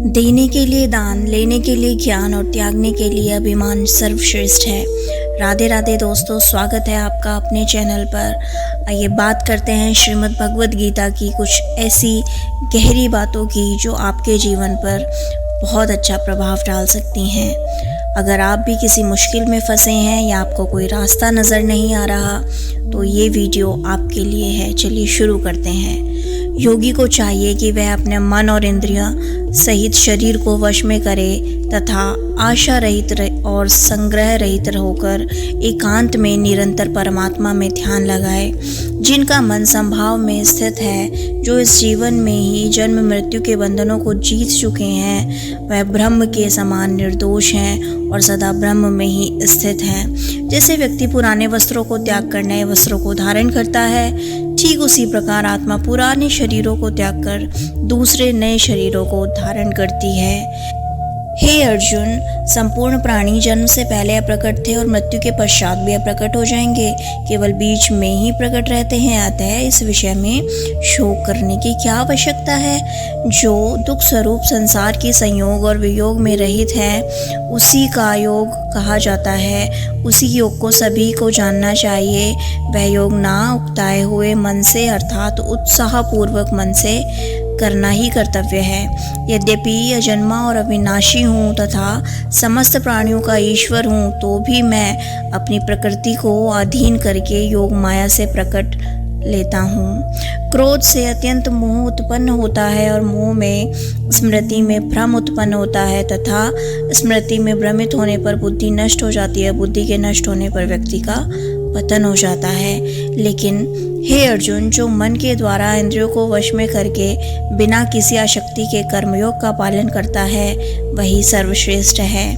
देने के लिए दान, लेने के लिए ज्ञान और त्यागने के लिए अभिमान सर्वश्रेष्ठ है। राधे राधे दोस्तों, स्वागत है आपका अपने चैनल पर। आइए बात करते हैं श्रीमद् भगवद गीता की कुछ ऐसी गहरी बातों की जो आपके जीवन पर बहुत अच्छा प्रभाव डाल सकती हैं। अगर आप भी किसी मुश्किल में फंसे हैं या आपको कोई रास्ता नज़र नहीं आ रहा तो ये वीडियो आपके लिए है। चलिए शुरू करते हैं। योगी को चाहिए कि वह अपने मन और इंद्रियां सहित शरीर को वश में करे तथा आशा रहित और संग्रह रहित होकर एकांत में निरंतर परमात्मा में ध्यान लगाए। जिनका मन संभाव में स्थित है, जो इस जीवन में ही जन्म मृत्यु के बंधनों को जीत चुके हैं, वह ब्रह्म के समान निर्दोष हैं और सदा ब्रह्म में ही स्थित हैं। जैसे व्यक्ति पुराने वस्त्रों को त्याग कर नए वस्त्रों को धारण करता है, ठीक उसी प्रकार आत्मा पुराने शरीरों को त्याग कर दूसरे नए शरीरों को धारण करती है। हे अर्जुन, संपूर्ण प्राणी जन्म से पहले अप्रकट थे और मृत्यु के पश्चात भी अप्रकट हो जाएंगे, केवल बीच में ही प्रकट रहते हैं। अतः इस विषय में शोक करने की क्या आवश्यकता है। जो दुख स्वरूप संसार की संयोग और वियोग में रहित है, उसी का योग कहा जाता है। उसी योग को सभी को जानना चाहिए। वह योग ना उकताए हुए मन से अर्थात उत्साहपूर्वक मन से करना ही कर्तव्य है। यद्यपि अजन्मा और अविनाशी हूँ तथा समस्त प्राणियों का ईश्वर हूँ, तो भी मैं अपनी प्रकृति को अधीन करके योग माया से प्रकट लेता हूँ। क्रोध से अत्यंत मोह उत्पन्न होता है और मोह में स्मृति में भ्रम उत्पन्न होता है तथा स्मृति में भ्रमित होने पर बुद्धि नष्ट हो जाती है। बुद्धि के नष्ट होने पर व्यक्ति का पतन हो जाता है। लेकिन हे अर्जुन, जो मन के द्वारा इंद्रियों को वश में करके बिना किसी आसक्ति के कर्मयोग का पालन करता है, वही सर्वश्रेष्ठ है।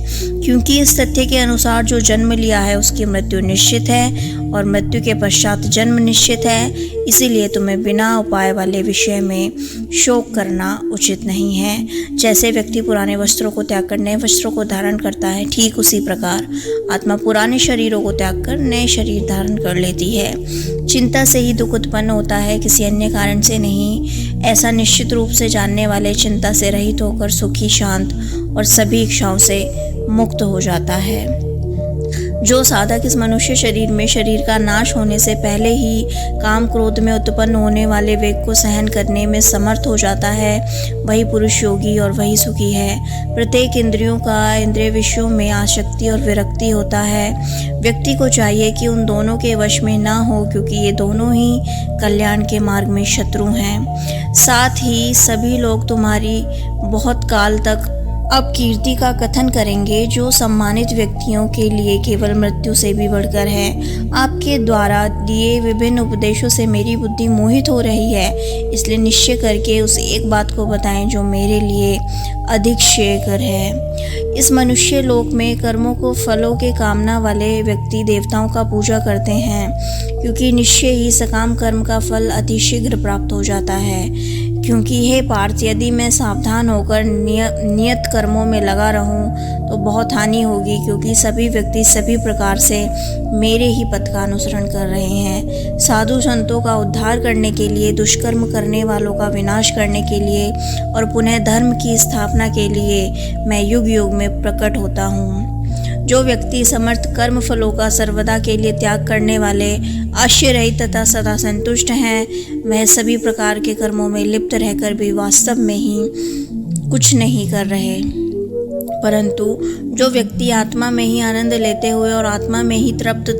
क्योंकि इस तथ्य के अनुसार जो जन्म लिया है उसकी मृत्यु निश्चित है और मृत्यु के पश्चात जन्म निश्चित है। इसीलिए तुम्हें बिना उपाय वाले विषय में शोक करना उचित नहीं है। जैसे व्यक्ति पुराने वस्त्रों को त्याग कर नए वस्त्रों को धारण करता है, ठीक उसी प्रकार आत्मा पुराने शरीरों को त्याग कर नए शरीर धारण कर लेती है। चिंता से ही दुख उत्पन्न होता है, किसी अन्य कारण से नहीं। ऐसा निश्चित रूप से जानने वाले चिंता से रहित होकर सुखी, शांत और सभी इच्छाओं से मुक्त हो जाता है। जो साधक इस मनुष्य शरीर में शरीर का नाश होने से पहले ही काम क्रोध में उत्पन्न होने वाले वेग को सहन करने में समर्थ हो जाता है, वही पुरुष योगी और वही सुखी है। प्रत्येक इंद्रियों का इंद्रिय विषयों में आसक्ति और विरक्ति होता है। व्यक्ति को चाहिए कि उन दोनों के वश में ना हो, क्योंकि ये दोनों ही कल्याण के मार्ग में शत्रु हैं। साथ ही सभी लोग तुम्हारी बहुत काल तक अपकीर्ति का कथन करेंगे, जो सम्मानित व्यक्तियों के लिए केवल मृत्यु से भी बढ़कर है। आपके द्वारा दिए विभिन्न उपदेशों से मेरी बुद्धि मोहित हो रही है, इसलिए निश्चय करके उस एक बात को बताएं जो मेरे लिए अधिक श्रेयकर है। इस मनुष्य लोक में कर्मों को फलों के कामना वाले व्यक्ति देवताओं का पूजा करते हैं, क्योंकि निश्चय ही सकाम कर्म का फल अति शीघ्र प्राप्त हो जाता है। क्योंकि हे पार्थ, यदि मैं सावधान होकर नियत कर्मों में लगा रहूं तो बहुत हानि होगी, क्योंकि सभी व्यक्ति सभी प्रकार से मेरे ही पथ का अनुसरण कर रहे हैं। साधु संतों का उद्धार करने के लिए, दुष्कर्म करने वालों का विनाश करने के लिए और पुनः धर्म की स्थापना के लिए मैं युग युग में प्रकट होता हूँ। जो व्यक्ति समर्थ कर्म फलों का सर्वदा के लिए त्याग करने वाले, आश्चर्य रहित तथा सदा संतुष्ट हैं, वह सभी प्रकार के कर्मों में लिप्त रहकर भी वास्तव में ही कुछ नहीं कर रहे। परंतु जो व्यक्ति आत्मा में ही आनंद लेते हुए और आत्मा में ही तृप्त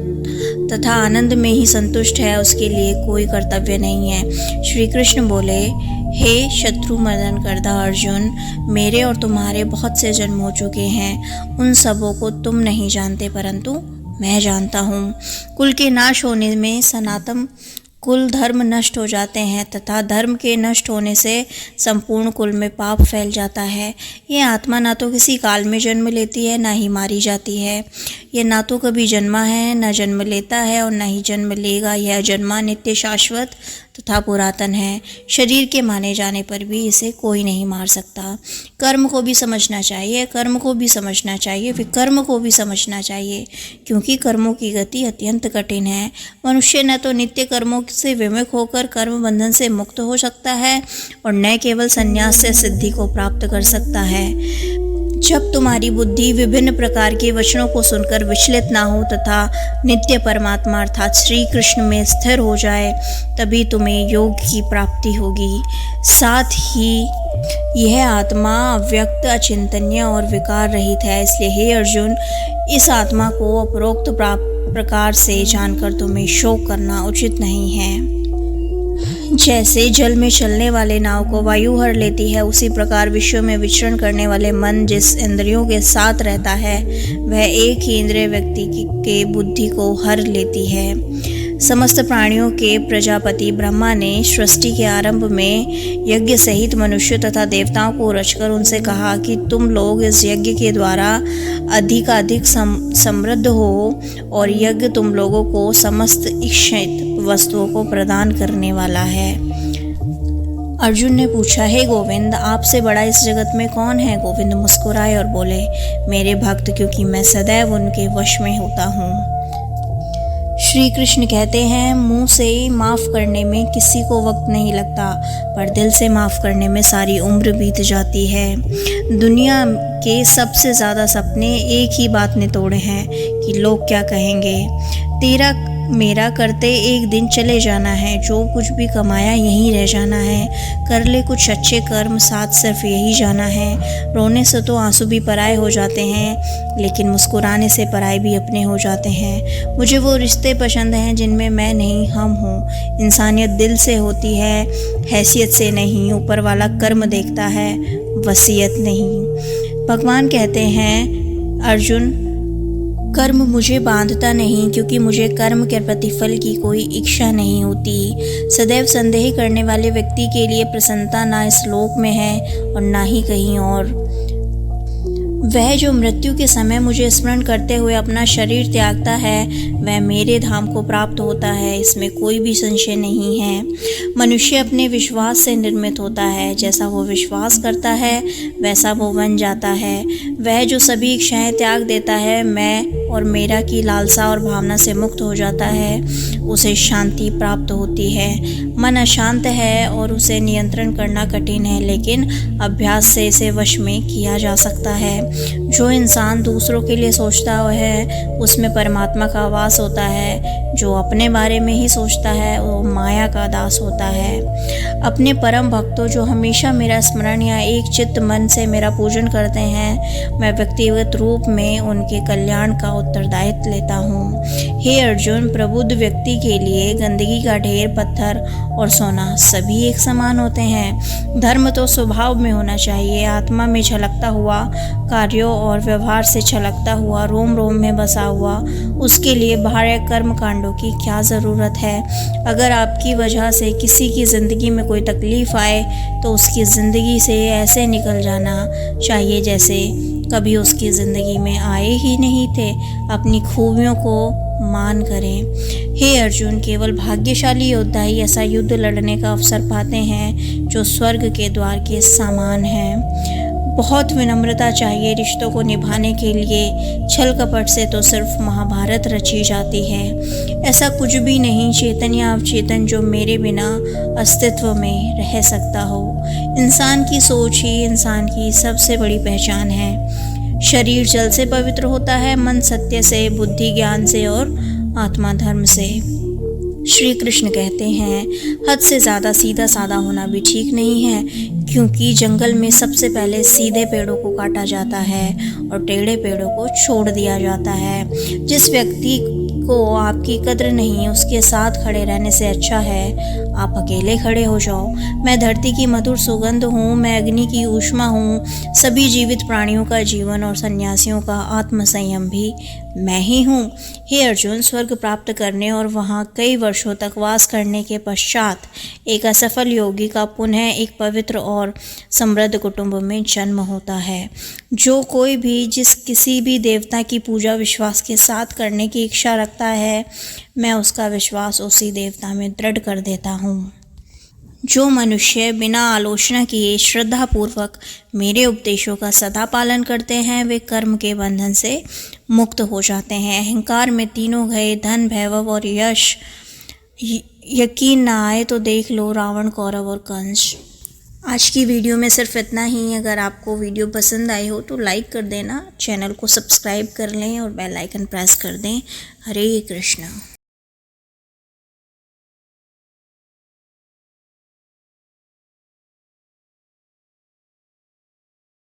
तथा आनंद में ही संतुष्ट है, उसके लिए कोई कर्तव्य नहीं है। श्री कृष्ण बोले, हे शत्रु मर्दन करता अर्जुन, मेरे और तुम्हारे बहुत से जन्म हो चुके हैं। उन सबों को तुम नहीं जानते, परंतु मैं जानता हूँ। कुल के नाश होने में सनातन कुल धर्म नष्ट हो जाते हैं तथा धर्म के नष्ट होने से संपूर्ण कुल में पाप फैल जाता है। यह आत्मा ना तो किसी काल में जन्म लेती है, ना ही मारी जाती है। यह ना तो कभी जन्मा है, ना जन्म लेता है और ना ही जन्म लेगा। यह जन्मा नित्य शाश्वत तथा पुरातन है। शरीर के माने जाने पर भी इसे कोई नहीं मार सकता। कर्म को भी समझना चाहिए, कर्म को भी समझना चाहिए, विकर्म को भी समझना चाहिए, क्योंकि कर्मों की गति अत्यंत कठिन है। मनुष्य न तो नित्य कर्मों से विमुख होकर कर्म बंधन से मुक्त हो सकता है और न केवल संन्यास से सिद्धि को प्राप्त कर सकता है। जब तुम्हारी बुद्धि विभिन्न प्रकार के वचनों को सुनकर विचलित ना हो तथा नित्य परमात्मा अर्थात श्री कृष्ण में स्थिर हो जाए, तभी तुम्हें योग की प्राप्ति होगी। साथ ही यह आत्मा अव्यक्त, अचिंतनीय और विकार रहित है। इसलिए हे अर्जुन, इस आत्मा को उपरोक्त प्रकार से जानकर तुम्हें शोक करना उचित नहीं है। जैसे जल में चलने वाले नाव को वायु हर लेती है, उसी प्रकार विश्व में विचरण करने वाले मन जिस इंद्रियों के साथ रहता है, वह एक ही इंद्रिय व्यक्ति के बुद्धि को हर लेती है। समस्त प्राणियों के प्रजापति ब्रह्मा ने सृष्टि के आरंभ में यज्ञ सहित मनुष्य तथा देवताओं को रचकर उनसे कहा कि तुम लोग इस यज्ञ के द्वारा अधिकाधिक समृद्ध हो, और यज्ञ तुम लोगों को समस्त इच्छित वस्तुओं को प्रदान करने वाला है। अर्जुन ने पूछा, हे गोविंद, आपसे बड़ा इस जगत में कौन है? गोविंद मुस्कुराए और बोले, मेरे भक्त, क्योंकि मैं सदैव उनके वश में होता हूँ। श्री कृष्ण कहते हैं, मुंह से माफ़ करने में किसी को वक्त नहीं लगता, पर दिल से माफ़ करने में सारी उम्र बीत जाती है। दुनिया के सबसे ज़्यादा सपने एक ही बात ने तोड़े हैं कि लोग क्या कहेंगे। तेरा मेरा करते एक दिन चले जाना है, जो कुछ भी कमाया यहीं रह जाना है। कर ले कुछ अच्छे कर्म, साथ सिर्फ यही जाना है। रोने से तो आंसू भी पराए हो जाते हैं, लेकिन मुस्कुराने से पराए भी अपने हो जाते हैं। मुझे वो रिश्ते पसंद हैं जिनमें मैं नहीं हम हूँ। इंसानियत दिल से होती है, हैसियत से नहीं। ऊपर वाला कर्म देखता है, वसीयत नहीं। भगवान कहते हैं, अर्जुन, कर्म मुझे बांधता नहीं, क्योंकि मुझे कर्म के प्रतिफल की कोई इच्छा नहीं होती। सदैव संदेह करने वाले व्यक्ति के लिए प्रसन्नता ना इस लोक में है और ना ही कहीं और। वह जो मृत्यु के समय मुझे स्मरण करते हुए अपना शरीर त्यागता है, वह मेरे धाम को प्राप्त होता है, इसमें कोई भी संशय नहीं है। मनुष्य अपने विश्वास से निर्मित होता है। जैसा वो विश्वास करता है वैसा वो बन जाता है। वह जो सभी इच्छाएं त्याग देता है, मैं और मेरा की लालसा और भावना से मुक्त हो जाता है, उसे शांति प्राप्त होती है। मन अशांत है और उसे नियंत्रण करना कठिन है, लेकिन अभ्यास से इसे वश में किया जा सकता है। जो इंसान दूसरों के लिए सोचता है, उसमें परमात्मा का वास होता है। जो अपने बारे में ही सोचता है, वो माया का दास होता है। अपने परम भक्तों जो हमेशा मेरा स्मरण या एक चित्त मन से मेरा पूजन करते हैं, मैं व्यक्तिगत रूप में उनके कल्याण का उत्तरदायित्व लेता हूँ। हे अर्जुन, प्रबुद्ध व्यक्ति के लिए गंदगी का ढेर, पत्थर और सोना सभी एक समान होते हैं। धर्म तो स्वभाव में होना चाहिए, आत्मा में झलकता हुआ, कार्यों और व्यवहार से छलकता हुआ, रोम रोम में बसा हुआ। उसके लिए बाह्य कर्म कांडों की क्या ज़रूरत है? अगर आपकी वजह से किसी की ज़िंदगी में कोई तकलीफ़ आए, तो उसकी ज़िंदगी से ऐसे निकल जाना चाहिए जैसे कभी उसकी ज़िंदगी में आए ही नहीं थे। अपनी खूबियों को मान करें। हे अर्जुन, केवल भाग्यशाली योद्धा ही ऐसा युद्ध लड़ने का अवसर पाते हैं जो स्वर्ग के द्वार के समान है। बहुत विनम्रता चाहिए रिश्तों को निभाने के लिए। छल कपट से तो सिर्फ महाभारत रची जाती है। ऐसा कुछ भी नहीं, चेतन या अवचेतन, जो मेरे बिना अस्तित्व में रह सकता हो। इंसान की सोच ही इंसान की सबसे बड़ी पहचान है। शरीर जल से पवित्र होता है, मन सत्य से, बुद्धि ज्ञान से और आत्मा धर्म से। श्री कृष्ण कहते हैं, हद से ज़्यादा सीधा साधा होना भी ठीक नहीं है, क्योंकि जंगल में सबसे पहले सीधे पेड़ों को काटा जाता है और टेढ़े पेड़ों को छोड़ दिया जाता है। जिस व्यक्ति को आपकी कद्र नहीं, उसके साथ खड़े रहने से अच्छा है आप अकेले खड़े हो जाओ। मैं धरती की मधुर सुगंध हूँ, मैं अग्नि की ऊष्मा हूँ। सभी जीवित प्राणियों का जीवन और सन्यासियों का आत्म संयम भी मैं ही हूँ। हे अर्जुन, स्वर्ग प्राप्त करने और वहाँ कई वर्षों तक वास करने के पश्चात एक असफल योगी का पुनः एक पवित्र और समृद्ध कुटुंब में जन्म होता है। जो कोई भी जिस किसी भी देवता की पूजा विश्वास के साथ करने की इच्छा रखता है, मैं उसका विश्वास उसी देवता में दृढ़ कर देता हूँ। जो मनुष्य बिना आलोचना किए श्रद्धापूर्वक मेरे उपदेशों का सदा पालन करते हैं वे कर्म के बंधन से मुक्त हो जाते हैं। अहंकार में तीनों गए, धन, वैभव और यश। यकीन ना आए तो देख लो रावण, कौरव और कंस। आज की वीडियो में सिर्फ इतना ही। अगर आपको वीडियो पसंद आई हो तो लाइक कर देना, चैनल को सब्सक्राइब कर लें और बेल आइकन प्रेस कर दें। हरे कृष्णा।